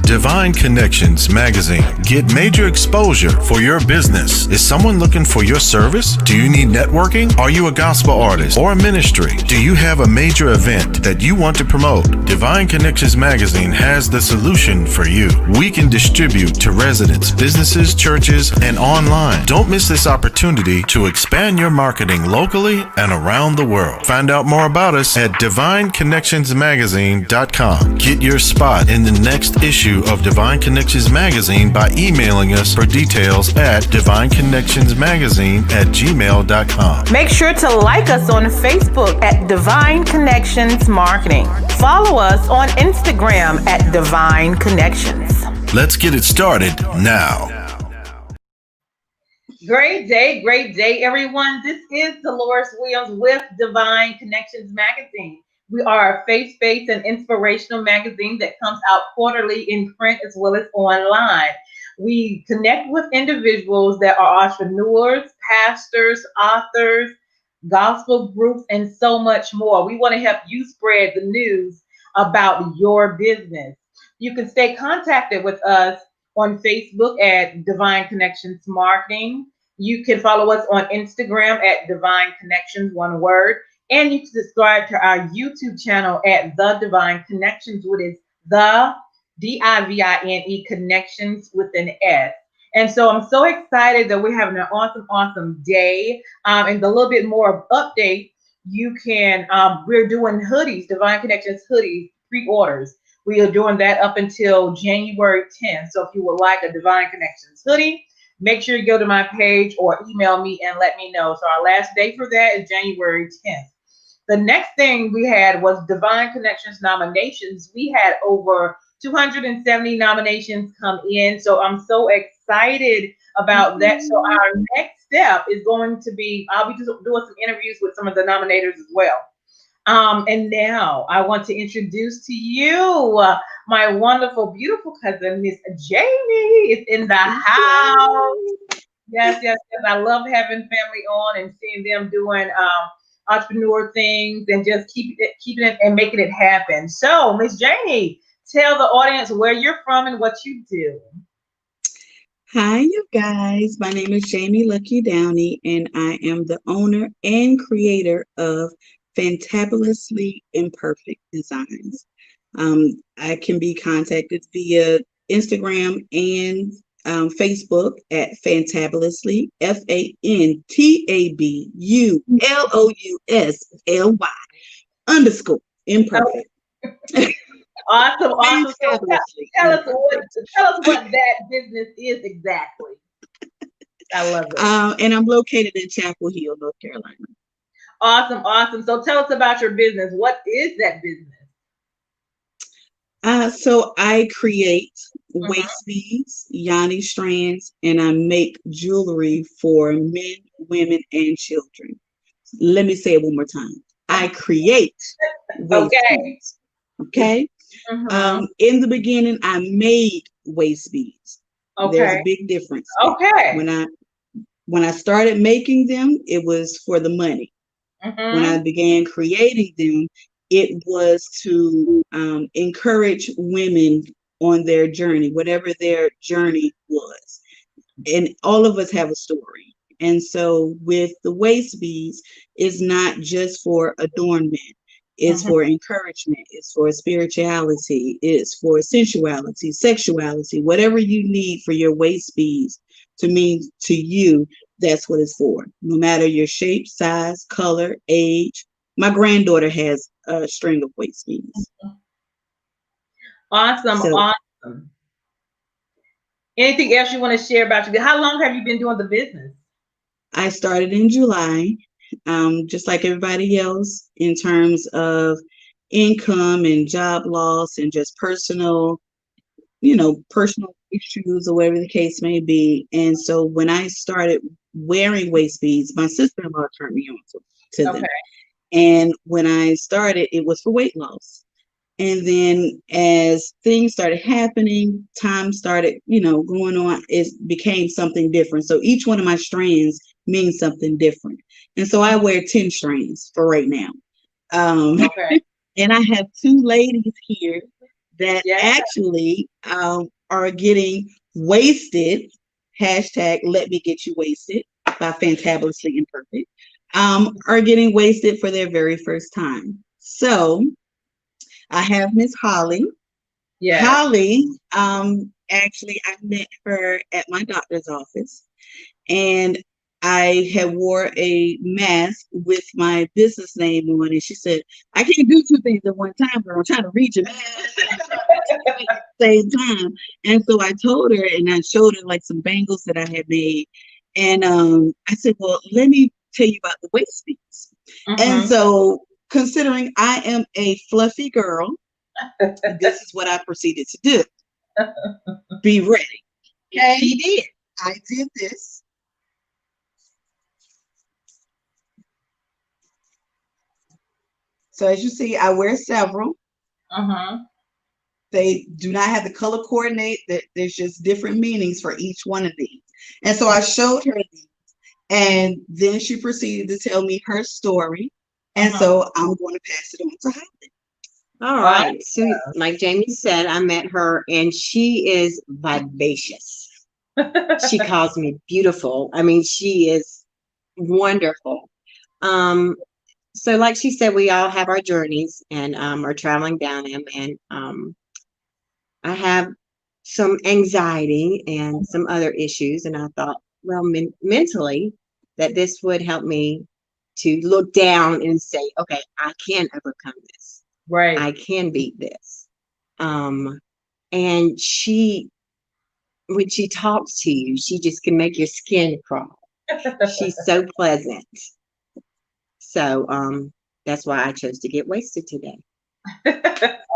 Divine Connections Magazine. Get major exposure for your business. Is someone looking for your service? Do you need networking? Are you a gospel artist or a ministry? Do you have a major event that you want to promote? Divine Connections Magazine has the solution for you. We can distribute to residents, businesses, churches, and online. Don't miss this opportunity to expand your marketing locally and around the world. Find out more about us at divineconnectionsmagazine.com. Get your spot in the next issue of Divine Connections Magazine by emailing us for details at divineconnectionsmagazine@gmail.com. Make sure to like us on Facebook at Divine Connections Marketing. Follow us on Instagram at Divine Connections. Let's get it started now. Great day, everyone. This is Dolores Williams with Divine Connections Magazine. We are a faith-based and inspirational magazine that comes out quarterly in print as well as online. We connect with individuals that are entrepreneurs, pastors, authors, gospel groups, and so much more. We want to help you spread the news about your business. You can stay contacted with us on Facebook at Divine Connections Marketing. You can follow us on Instagram at Divine Connections, one word. And you can subscribe to our YouTube channel at The Divine Connections, which is the DIVINE Connections with an S. And so I'm so excited that we're having an awesome day. And a little bit more update, you can, we're doing hoodies, Divine Connections hoodies, pre-orders. We are doing that up until January 10th. So if you would like a Divine Connections hoodie, make sure you go to my page or email me and let me know. So our last day for that is January 10th. The next thing we had was Divine Connections nominations. We had over 270 nominations come in. So I'm so excited about that. So our next step is going to be, I'll be just doing some interviews with some of the nominators as well. And now I want to introduce to you my wonderful, beautiful cousin, Miss Jamie is in the house. Yes. I love having family on and seeing them doing entrepreneur things and just keeping it and making it happen. So, Miss Jamie, tell the audience where you're from and what you do. Hi, you guys. My name is Jamie Luckey-Downey, and I am the owner and creator of Fantabulously Imperfect Designs. I can be contacted via Instagram and Facebook at Fantabulously, FANTABULOUSLY_imperfect. Awesome. So tell us what that business is exactly. I love it. And I'm located in Chapel Hill, North Carolina. Awesome. So tell us about your business. What is that business? So I create waist beads, yoni strands, and I make jewelry for men, women, and children. Let me say it one more time. I create waist beads. Okay. In the beginning, I made waist beads. Okay. There's a big difference. Okay. When I started making them, it was for the money. When I began creating them, it was to encourage women on their journey, whatever their journey was. And all of us have a story. And so with the waist beads, it's not just for adornment. It's for encouragement. It's for spirituality. It's for sensuality, sexuality, whatever you need for your waist beads to mean to you, that's what it's for. No matter your shape, size, color, age. My granddaughter has a string of waist beads. Awesome. Anything else you want to share about your? How long have you been doing the business? I started in July, just like everybody else, in terms of income and job loss and just personal issues or whatever the case may be. And so when I started wearing waist beads, my sister-in-law turned me on to them. And when I started, it was for weight loss. And then as things started happening, time started, going on, it became something different. So each one of my strands means something different. And so I wear 10 strands for right now. And I have two ladies here that actually are getting wasted. Hashtag let me get you wasted by Fantabulously Imperfect. Are getting wasted for their very first time. So I have Miss Holly. Yes. Holly, actually, I met her at my doctor's office, and I had wore a mask with my business name on, and she said, "I can't do two things at one time, girl. I'm trying to read your mask at the same time." And so I told her, and I showed her like some bangles that I had made, and I said, "Well, let me tell you about the waist beads." And so, considering I am a fluffy girl, this is what I proceeded to do. Be ready. Okay. She did. I did this. So as you see, I wear several. They do not have the color coordinate. There's just different meanings for each one of these. And so I showed her these, and then she proceeded to tell me her story. And so I'm going to pass it on to Holly. All right. So, like Jamie said, I met her, and she is vivacious. She calls me beautiful. I mean, she is wonderful. So, like she said, we all have our journeys and are traveling down them. And I have some anxiety and some other issues, and I thought, well, mentally, that this would help me to look down and say, okay, I can overcome this. Right. I can beat this. And she, when she talks to you, she just can make your skin crawl. She's so pleasant. So that's why I chose to get wasted today.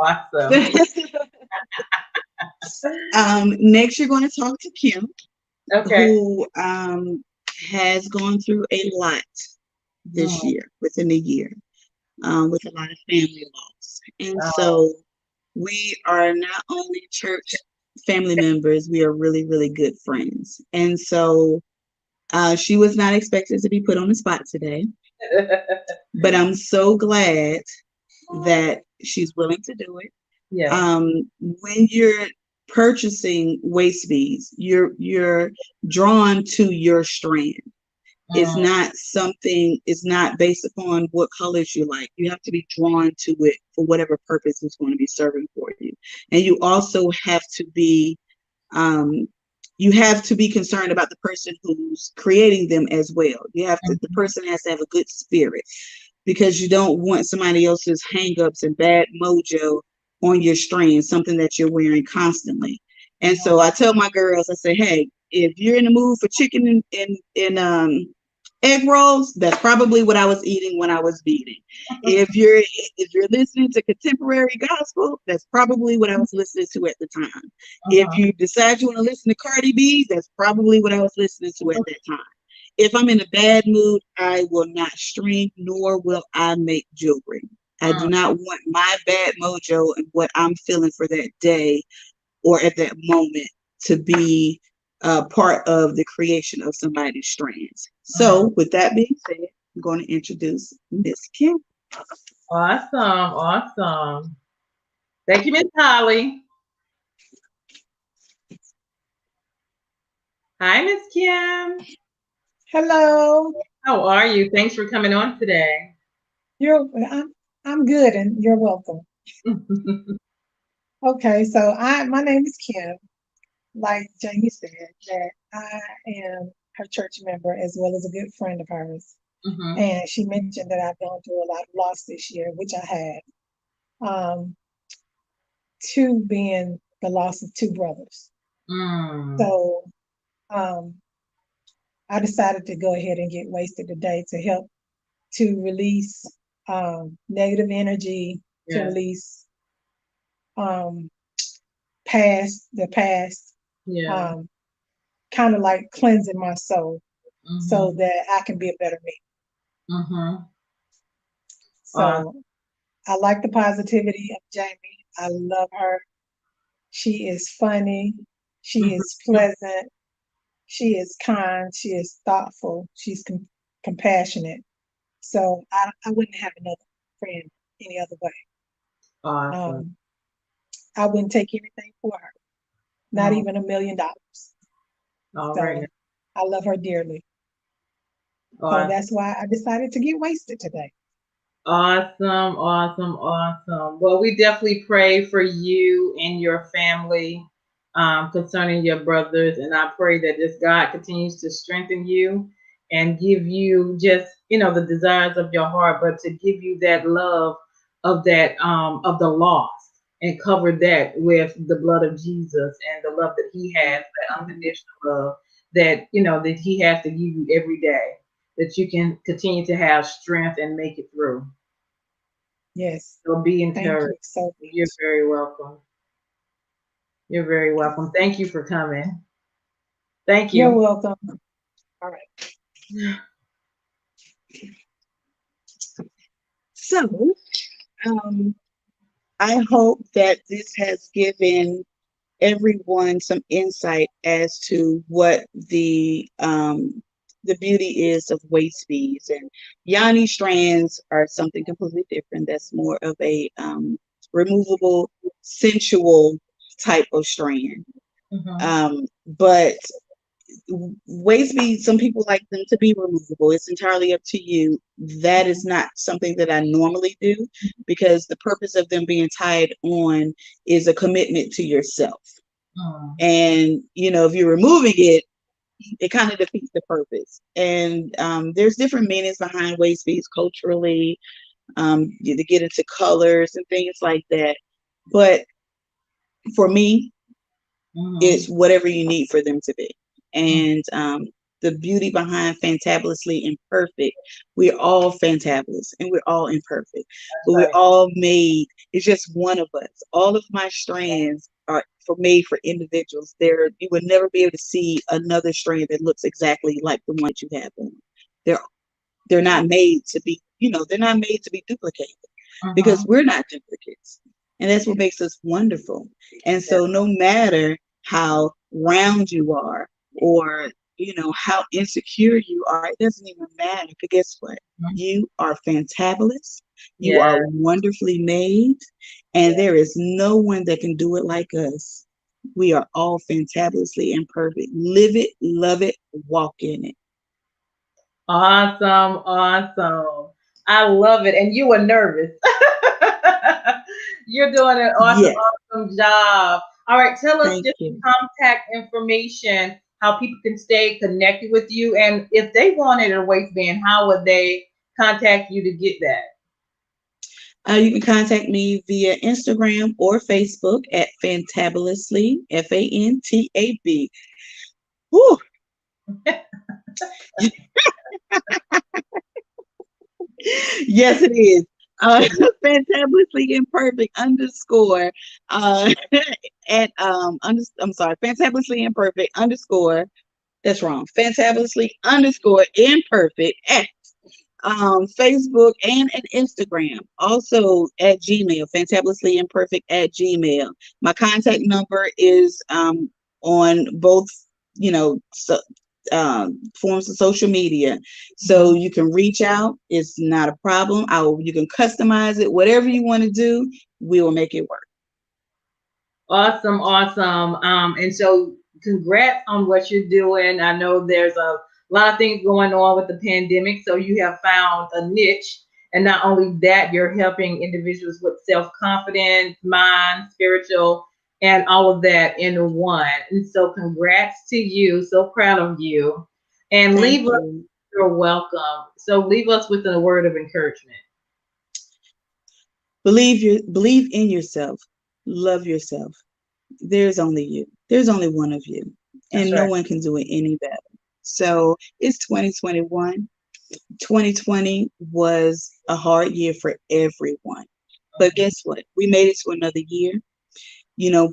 Awesome. Next, you're going to talk to Kim, Okay. who has gone through a lot this year, within a year, with a lot of family loss. And so we are not only church family members, we are really, really good friends. And so she was not expected to be put on the spot today, but I'm so glad that she's willing to do it. Yeah. When you're purchasing waist beads, you're drawn to your strand. It's not something, it's not based upon what colors you like. You have to be drawn to it for whatever purpose it's going to be serving for you. And you also have to be concerned about the person who's creating them as well. The person has to have a good spirit, because you don't want somebody else's hangups and bad mojo on your strand, something that you're wearing constantly. And so I tell my girls, I say, hey, if you're in the mood for chicken and egg rolls, that's probably what I was eating when I was beading. If you're listening to contemporary gospel, that's probably what I was listening to at the time. If you decide you want to listen to Cardi B, that's probably what I was listening to at that time. If I'm in a bad mood, I will not string, nor will I make jewelry. I do not want my bad mojo and what I'm feeling for that day or at that moment to be part of the creation of somebody's strands. So with that being said, I'm going to introduce Miss Kim. Awesome. Thank you, Miss Holly. Hi, Miss Kim. Hello. How are you? Thanks for coming on today. I'm good, and you're welcome. Okay, so my name is Kim. Like Jamie said, that I am her church member as well as a good friend of hers. And she mentioned that I've gone through a lot of loss this year, which I had. Two being the loss of two brothers. So I decided to go ahead and get wasted today to help to release negative energy, to release the past, kind of like cleansing my soul so that I can be a better me. So I like the positivity of Jamie. I love her. She is funny. She is pleasant. She is kind. She is thoughtful. She's compassionate. So I wouldn't have another friend any other way. Awesome. I wouldn't take anything for her. not even $1 million. All So right. I love her dearly. So Awesome. that's why I decided to get wasted today. Awesome, awesome, awesome. Well, we definitely pray for you and your family concerning your brothers. And I pray that this God continues to strengthen you and give you just, the desires of your heart, but to give you that love of of the lost and cover that with the blood of Jesus and the love that he has, that unconditional love that he has to give you every day, that you can continue to have strength and make it through. Yes. So be Thank you encouraged. so much. You're very welcome. You're very welcome. Thank you for coming. Thank You're you. welcome. All right. So, I hope that this has given everyone some insight as to what the beauty is of waist beads. And Yanni strands are something completely different. That's more of a removable, sensual type of strand. But waist beads, some people like them to be removable. It's entirely up to you. That is not something that I normally do, because the purpose of them being tied on is a commitment to yourself. And if you're removing it, it kind of defeats the purpose. And there's different meanings behind waist beads culturally, to get into colors and things like that. But for me, it's whatever you need for them to be. And the beauty behind fantabulously imperfect, we're all fantabulous and we're all imperfect, but we're all made. It's just one of us. All of my strands are made for individuals. You would never be able to see another strand that looks exactly like the one that you have on. They're not made to be, they're not made to be duplicated, because we're not duplicates. And that's what makes us wonderful. And so no matter how round you are, or how insecure you are, it doesn't even matter. Because guess what? You are fantabulous. You are wonderfully made, and there is no one that can do it like us. We are all fantabulously imperfect. Live it, love it, walk in it. Awesome, awesome. I love it. And you were nervous. You're doing an awesome, awesome job. All right, tell us just contact information, how people can stay connected with you, and if they wanted a waistband, how would they contact you to get that? You can contact me via Instagram or Facebook at Fantabulously, FANTAB. Whew. Yes, it is. Fantabulously imperfect _ at I'm sorry, fantabulously imperfect _ that's wrong. Fantabulously _ imperfect at Facebook and at Instagram. Also at Gmail, fantabulously imperfect at Gmail. My contact number is on both, forms of social media, so you can reach out. It's not a problem. You can customize it, whatever you want to do, we will make it work. Awesome, awesome. And so congrats on what you're doing. I know there's a lot of things going on with the pandemic, so you have found a niche. And not only that, you're helping individuals with self-confidence, mind, spiritual, and all of that in one. And so congrats to you. So proud of you. And you're welcome. So leave us with a word of encouragement. Believe in yourself. Love yourself. There's only you. There's only one of you. And no one can do it any better. So it's 2021. 2020 was a hard year for everyone. But guess what? We made it to another year.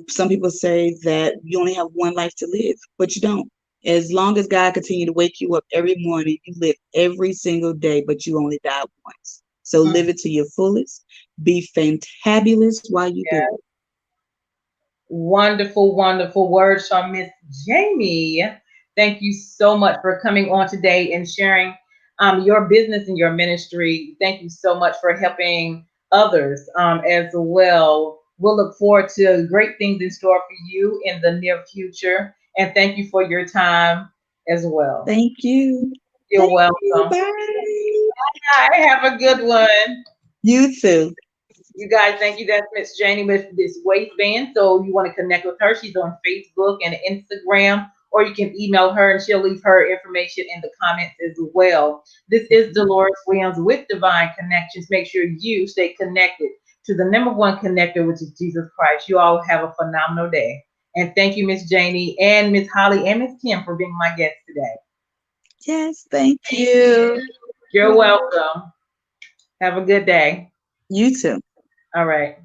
Some people say that you only have one life to live, but you don't. As long as God continues to wake you up every morning, you live every single day, but you only die once. So live it to your fullest. Be fantabulous while you do it. Wonderful, wonderful words from Miss Jamie. Thank you so much for coming on today and sharing your business and your ministry. Thank you so much for helping others as well we'll look forward to great things in store for you in the near future. And thank you for your time as well. Thank you. You're Thank welcome. you. Bye. Bye. Have a good one. You too. You guys, thank you. That's Miss Janie with this waistband. So you want to connect with her. She's on Facebook and Instagram, or you can email her and she'll leave her information in the comments as well. This is Dolores Williams with Divine Connections. Make sure you stay connected to the number one connector, which is Jesus Christ. You all have a phenomenal day. And thank you, Miss Janie and Miss Holly and Miss Kim for being my guests today. Yes, thank you. You're welcome. Have a good day. You too. All right.